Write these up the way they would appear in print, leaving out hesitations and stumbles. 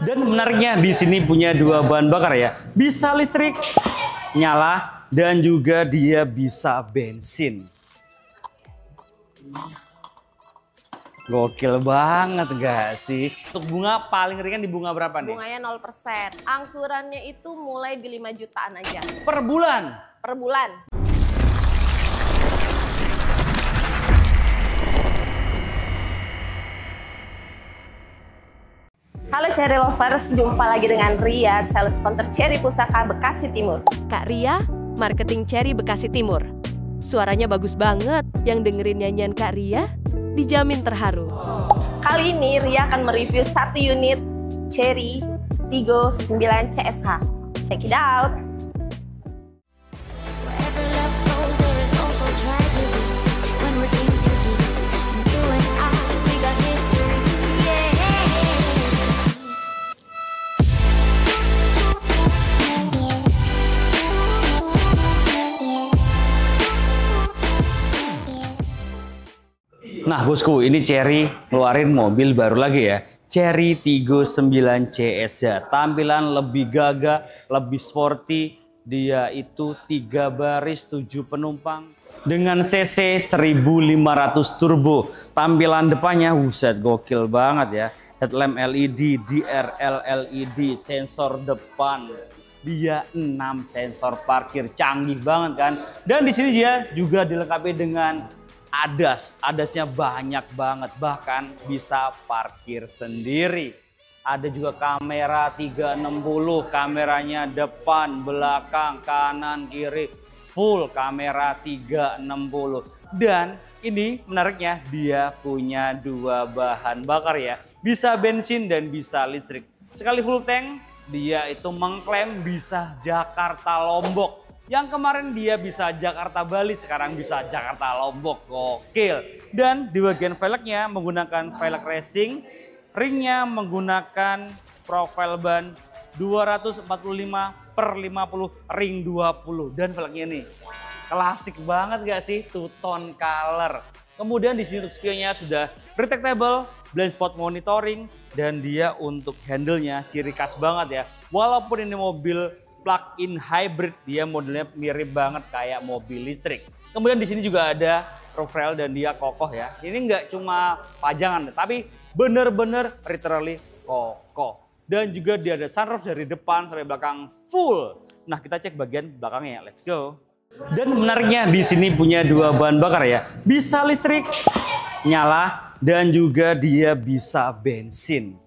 Dan menariknya di sini punya dua bahan bakar ya. Bisa listrik, nyala, dan juga dia bisa bensin. Gokil banget gak sih? Untuk bunga paling ringan di bunga berapa nih? Bunganya 0%. Angsurannya itu mulai di 5 jutaan aja. Per bulan? Per bulan. Halo Cherry Lovers, jumpa lagi dengan Ria, sales counter Cherry Pusaka Bekasi Timur. Kak Ria, marketing Cherry Bekasi Timur. Suaranya bagus banget, yang dengerin nyanyian Kak Ria dijamin terharu. Kali ini Ria akan mereview satu unit Cherry Tiggo 9 CSH. Check it out. Nah bosku, ini Cherry ngeluarin mobil baru lagi ya. Cherry Tiggo 9 CSH. Tampilan lebih gagah, lebih sporty. Dia itu 3 baris 7 penumpang. Dengan cc 1500 turbo. Tampilan depannya, buset gokil banget ya. Headlamp LED, DRL LED, sensor depan. Dia 6 sensor parkir, canggih banget kan. Dan di sini dia juga dilengkapi dengan adasnya banyak banget, bahkan bisa parkir sendiri. Ada juga kamera 360, kameranya depan, belakang, kanan, kiri, full kamera 360. Dan ini menariknya, dia punya 2 bahan bakar ya, bisa bensin dan bisa listrik. Sekali full tank, dia itu mengklaim bisa Jakarta Lombok. Yang kemarin dia bisa Jakarta Bali, sekarang bisa Jakarta Lombok. Gokil. Dan di bagian velgnya menggunakan velg racing, ringnya menggunakan profile ban 245/50 ring 20. Dan velgnya nih klasik banget gak sih? Two tone color. Kemudian di sini untuk spionnya sudah retractable, blind spot monitoring, dan dia untuk handle-nya ciri khas banget ya. Walaupun ini mobil plug-in hybrid, dia modelnya mirip banget kayak mobil listrik. Kemudian di sini juga ada roof rail dan dia kokoh ya. Ini nggak cuma pajangan, tapi bener-bener literally kokoh. Dan juga dia ada sunroof dari depan sampai belakang full. Nah kita cek bagian belakangnya, let's go. Dan menariknya di sini punya 2 bahan bakar ya. Bisa listrik, nyala, dan juga dia bisa bensin.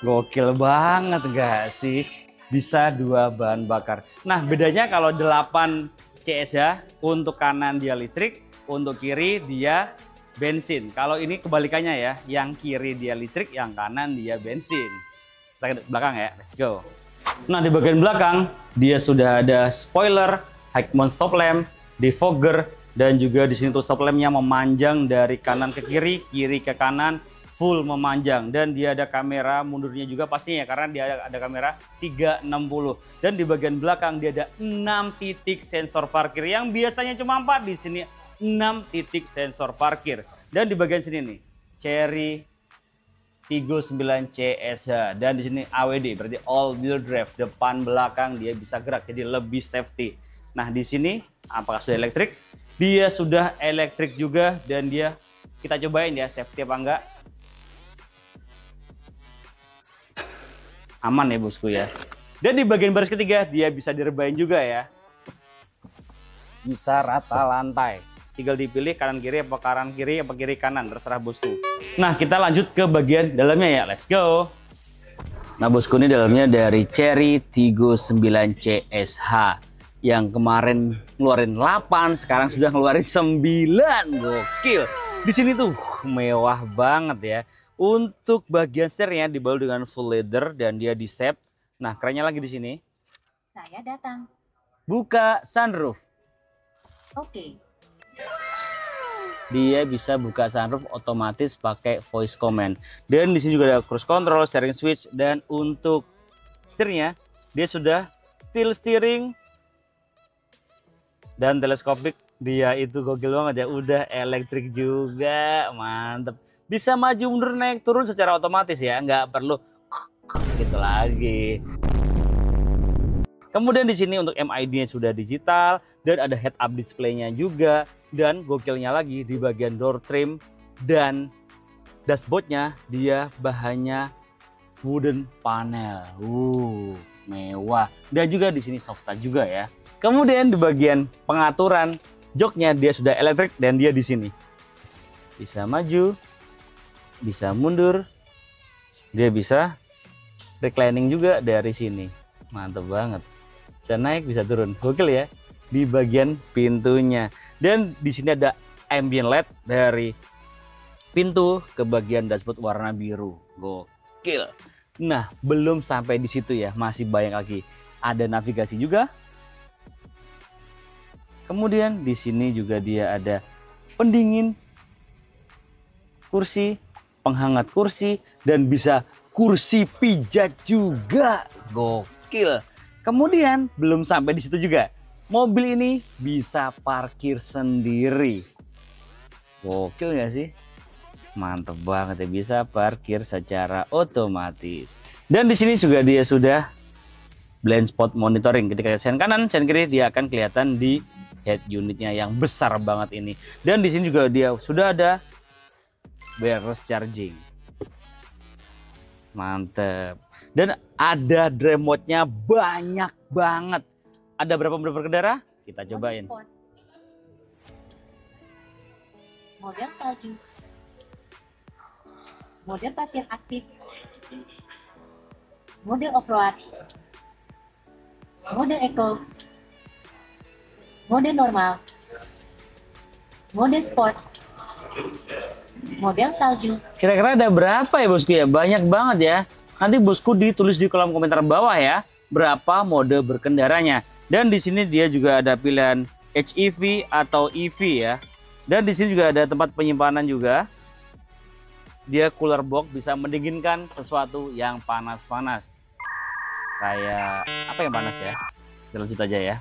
Gokil banget gak sih? Bisa 2 bahan bakar. Nah bedanya kalau 8 CSH, untuk kanan dia listrik, untuk kiri dia bensin. Kalau ini kebalikannya ya, yang kiri dia listrik, yang kanan dia bensin. Kita ke belakang ya, let's go. Nah di bagian belakang dia sudah ada spoiler, high mount stop lamp, defogger, dan juga di sini tuh stop lampnya memanjang dari kanan ke kiri, kiri ke kanan, full memanjang. Dan dia ada kamera mundurnya juga pastinya karena dia ada kamera 360. Dan di bagian belakang dia ada 6 titik sensor parkir yang biasanya cuma 4, di sini 6 titik sensor parkir. Dan di bagian sini nih Cherry Tiggo 9 CSH, dan di sini AWD berarti all wheel drive, depan belakang dia bisa gerak jadi lebih safety. Nah di sini apakah sudah elektrik? Dia sudah elektrik juga, dan dia kita cobain ya safety apa enggak. Aman ya bosku ya. Dan di bagian baris ketiga dia bisa direbain juga ya. Bisa rata lantai. Tinggal dipilih kanan kiri apa kiri kanan, terserah bosku. Nah kita lanjut ke bagian dalamnya ya, let's go. Nah bosku, ini dalamnya dari Cherry Tiggo 9 CSH. Yang kemarin ngeluarin 8, sekarang sudah ngeluarin 9. Gokil. Di sini tuh mewah banget ya. Untuk bagian setirnya dibalut dengan full leather dan dia di shape. Nah, kerennya lagi di sini. Saya datang. Buka sunroof. Oke. Dia bisa buka sunroof otomatis pakai voice command. Dan di sini juga ada cruise control, steering switch, dan untuk setirnya dia sudah tilt steering dan teleskopik Dia itu gokil banget ya, udah elektrik juga, mantep. Bisa maju mundur naik turun secara otomatis ya, nggak perlu gitu lagi. Kemudian di sini untuk MID-nya sudah digital dan ada head up display-nya juga, dan gokilnya lagi di bagian door trim dan dashboard-nya dia bahannya wooden panel. Mewah. Dan juga di sini soft touch juga ya. Kemudian di bagian pengaturan joknya dia sudah elektrik dan dia di sini. Bisa maju, bisa mundur. Dia bisa reclining juga dari sini. Mantap banget. Bisa naik, bisa turun. Gokil ya di bagian pintunya. Dan di sini ada ambient LED dari pintu ke bagian dashboard warna biru. Gokil. Nah, belum sampai di situ ya, masih banyak lagi. Ada navigasi juga. Kemudian di sini juga dia ada pendingin kursi, penghangat kursi, dan bisa kursi pijat juga. Gokil. Kemudian belum sampai di situ juga. Mobil ini bisa parkir sendiri. Gokil nggak sih? Mantep banget ya, bisa parkir secara otomatis. Dan di sini juga dia sudah blind spot monitoring. Ketika sen kanan, sen kiri dia akan kelihatan di head unitnya yang besar banget ini. Dan di sini juga dia sudah ada wireless charging. Mantep. Dan ada drive mode-nya banyak banget. Ada berapa mode berkendara? Kita cobain. Sport. Mode salju. Mode pasir aktif. Mode off-road. Mode eco. Mode normal. Mode sport. Model salju. Kira-kira ada berapa ya bosku ya? Banyak banget ya. Nanti bosku ditulis di kolom komentar bawah ya, berapa mode berkendaranya. Dan di sini dia juga ada pilihan HEV atau EV ya. Dan di sini juga ada tempat penyimpanan juga. Dia cooler box, bisa mendinginkan sesuatu yang panas-panas. Kayak apa yang panas ya? Kita lanjut aja ya.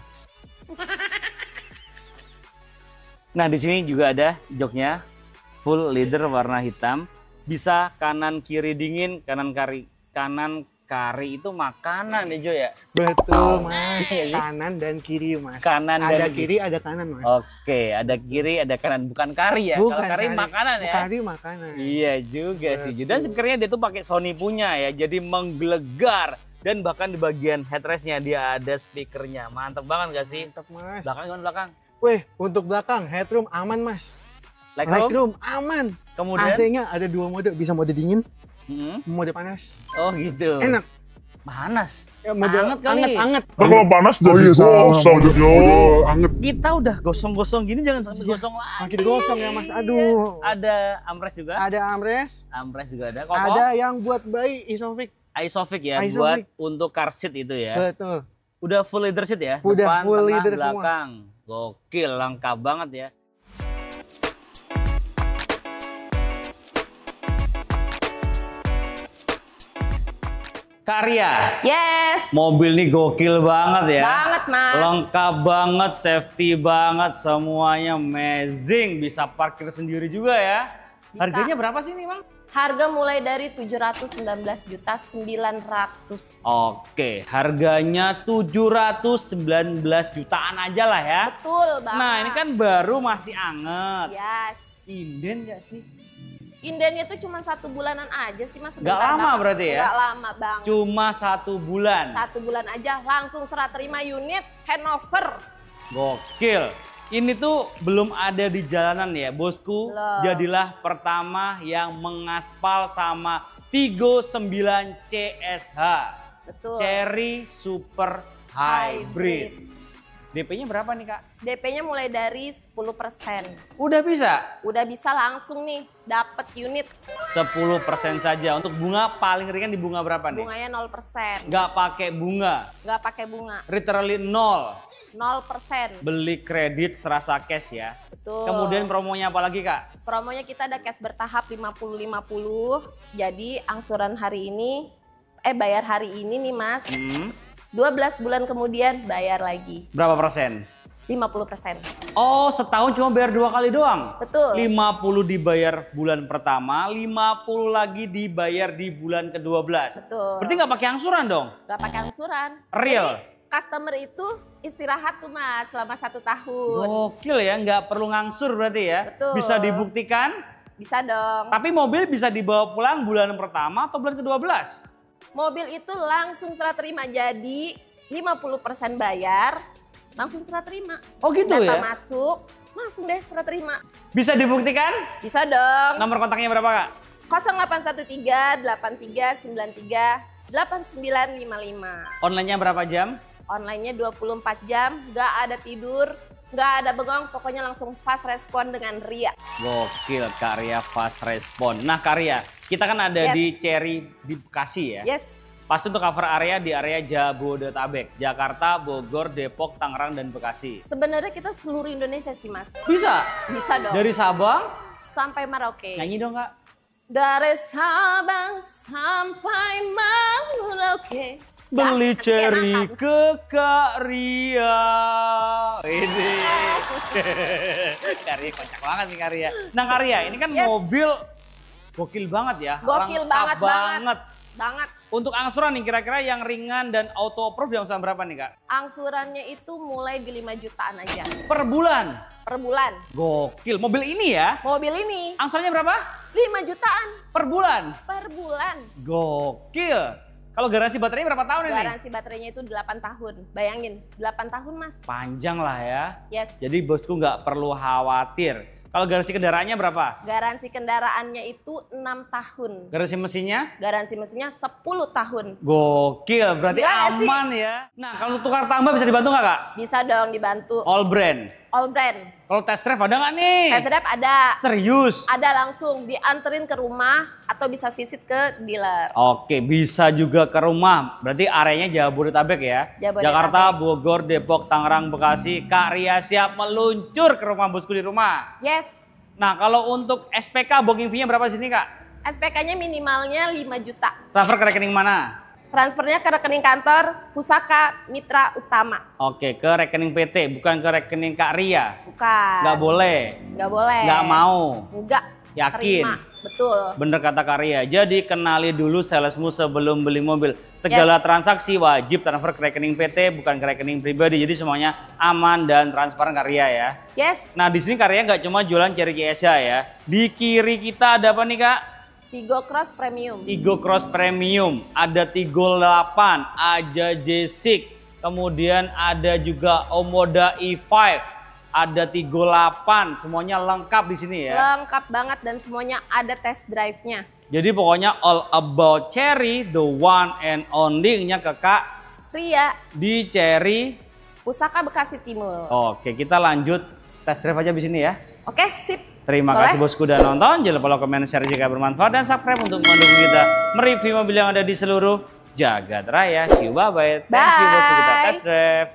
Nah, di sini juga ada joknya full leather warna hitam. Bisa kanan kiri dingin, kanan kari itu makanan ya Jo ya. Betul mas, Iya, iya. kanan dan kiri mas. Kanan Ada dan kiri, ada kanan mas. Oke, ada kiri, ada kanan, bukan kari ya. Kalau kari makanan ya. Kari makanan. Iya juga sih. Dan sebenarnya dia tuh pakai Sony punya ya, jadi menggelegar. Dan bahkan di bagian headrestnya dia ada speakernya. Mantap banget gak sih? Mantap mas. Belakang gimana belakang? Weh, untuk belakang headroom aman mas. Legroom? aman. Kemudian? AC-nya ada 2 mode, bisa mode dingin, Hmm? mode panas. Oh gitu. Enak. Panas. Ya, mode Anget kali. anget. Nah, kalau panas jadi gosong jadi anget. Kita udah gosong-gosong gini, jangan sampai gosong lagi. Makin gosong ya mas, aduh. Ada armrest juga. Ada armrest, Armrest juga ada. Koko. ada yang buat bayi Isofix. Isofix ya, Isofix. buat untuk car seat itu ya. Betul. Udah full leather seat ya? Udah Depan, full tengah, leather semua. belakang. Gokil, lengkap banget ya. Karya. Yes. Mobil ini gokil banget ya. Banget, Mas. Lengkap banget, safety banget, semuanya amazing. Bisa parkir sendiri juga ya. Bisa. Harganya berapa sih ini, Bang? Harga mulai dari 719.900.000. Oke, harganya 719 jutaan aja lah ya. Betul banget. Nah, ini kan baru masih anget. Yes. Inden gak sih? Indennya tuh cuma 1 bulanan aja sih Mas. Nggak lama berarti ya? Gak lama bang. Cuma 1 bulan. 1 bulan aja langsung serah terima unit handover. Gokil. Ini tuh belum ada di jalanan ya bosku. Belum. Jadilah pertama yang mengaspal sama Tigo 9 CSH. Betul. Cherry Super Hybrid. DP-nya berapa nih Kak? DP-nya mulai dari 10%. Udah bisa? Udah bisa langsung nih dapet unit. 10% saja. Untuk bunga paling ringan di bunga berapa nih? Bunganya 0%. Nggak pakai bunga. Nggak pakai bunga. Literally 0. 0%. Beli kredit serasa cash ya. Betul. Kemudian promonya apa lagi Kak? Promonya kita ada cash bertahap 50-50. Jadi angsuran hari ini, bayar hari ini nih Mas. 12 bulan kemudian bayar lagi. Berapa persen? 50%. Oh, setahun cuma bayar 2 kali doang? Betul. 50 dibayar bulan pertama, 50 lagi dibayar di bulan ke-12. Betul. Berarti nggak pakai angsuran dong? Nggak pakai angsuran. Real? Jadi, customer itu istirahat tuh Mas selama 1 tahun. Gokil ya, nggak perlu ngangsur berarti ya? Betul. Bisa dibuktikan? Bisa dong. Tapi mobil bisa dibawa pulang bulan pertama atau bulan ke-12? Mobil itu langsung serah terima, jadi 50% bayar, langsung serah terima. Oh gitu Data ya? masuk, langsung deh serah terima. Bisa dibuktikan? Bisa dong. Nomor kontaknya berapa Kak? 0813 8393 8955. Online-nya berapa jam? Online-nya 24 jam, nggak ada tidur, nggak ada bengong, pokoknya langsung fast respon dengan Ria. Gokil Kak Ria fast respon. Nah Kak Ria, kita kan ada Yes. di Cherry di Bekasi ya? Yes, Pasti untuk cover area di area Jabodetabek, Jakarta, Bogor, Depok, Tangerang, dan Bekasi. sebenarnya kita seluruh Indonesia sih Mas. Bisa? Bisa dong. Dari Sabang, Sampai Merauke. nyanyi dong Kak. Dari Sabang sampai Merauke. Beli Nah, cherry nanti ke Kak Ria. Ini. Kak Ria kocak banget nih Kak Ria. Nah Kak Ria, ini kan Yes. mobil gokil banget ya. Gokil Lengkap banget. Banget. Untuk angsuran nih kira-kira yang ringan dan auto approve yang berapa nih Kak? Angsurannya itu mulai di 5 jutaan aja Per bulan. per bulan. Gokil. Mobil ini ya. Mobil ini Angsurannya berapa? 5 jutaan Per bulan. per bulan. Gokil. Kalau garansi baterainya berapa tahun ini? Garansi baterainya itu 8 tahun. Bayangin, 8 tahun Mas. Panjang lah ya. Yes. Jadi bosku nggak perlu khawatir. Kalau garansi kendaraannya berapa? Garansi kendaraannya itu 6 tahun. Garansi mesinnya? Garansi mesinnya 10 tahun. Gokil, berarti Gila sih. aman ya. Nah kalau tukar tambah bisa dibantu nggak Kak? Bisa dong dibantu. All brand. All brand. Kalau test drive ada nggak nih? Test drive ada. Serius? Ada langsung dianterin ke rumah atau bisa visit ke dealer. Oke, bisa juga ke rumah. Berarti areanya Jabodetabek ya? Jabodetabek. Jakarta, Bogor, Depok, Tangerang, Bekasi. Kak Ria siap meluncur ke rumah bosku di rumah. Yes. Nah kalau untuk SPK booking fee-nya berapa sini Kak? SPK-nya minimalnya 5 juta. Transfer ke rekening mana? Transfernya ke rekening kantor Pusaka Mitra Utama. Oke, ke rekening PT, bukan ke rekening Kak Ria. Bukan. Nggak boleh, Nggak boleh. nggak mau. Enggak. Yakin? Terima. Betul. Bener kata Kak Ria. Jadi kenali dulu salesmu sebelum beli mobil. Segala Yes. transaksi wajib transfer ke rekening PT, bukan ke rekening pribadi. Jadi semuanya aman dan transparan Kak Ria ya. Yes. Nah di sini Kak Ria nggak cuma jualan Cherry CSA ya. Di kiri kita ada apa nih Kak? Tigo Cross Premium. Tigo Cross Premium, ada Tigo 8, ada J6, kemudian ada juga Omoda E5, ada Tigo 8, semuanya lengkap di sini ya. Lengkap banget dan semuanya ada test drive-nya. Jadi pokoknya all about Cherry, the one and only-nya ke Kak Ria, di Cherry. Pusaka Bekasi Timur. Oke, kita lanjut test drive aja di sini ya. Oke, sip. Terima Boleh? kasih bosku udah nonton. Jangan lupa like, komen, share jika bermanfaat dan subscribe untuk mendukung kita mereview mobil yang ada di seluruh jagat raya. See you, bye-bye. Thank you bosku kita Bye. test drive.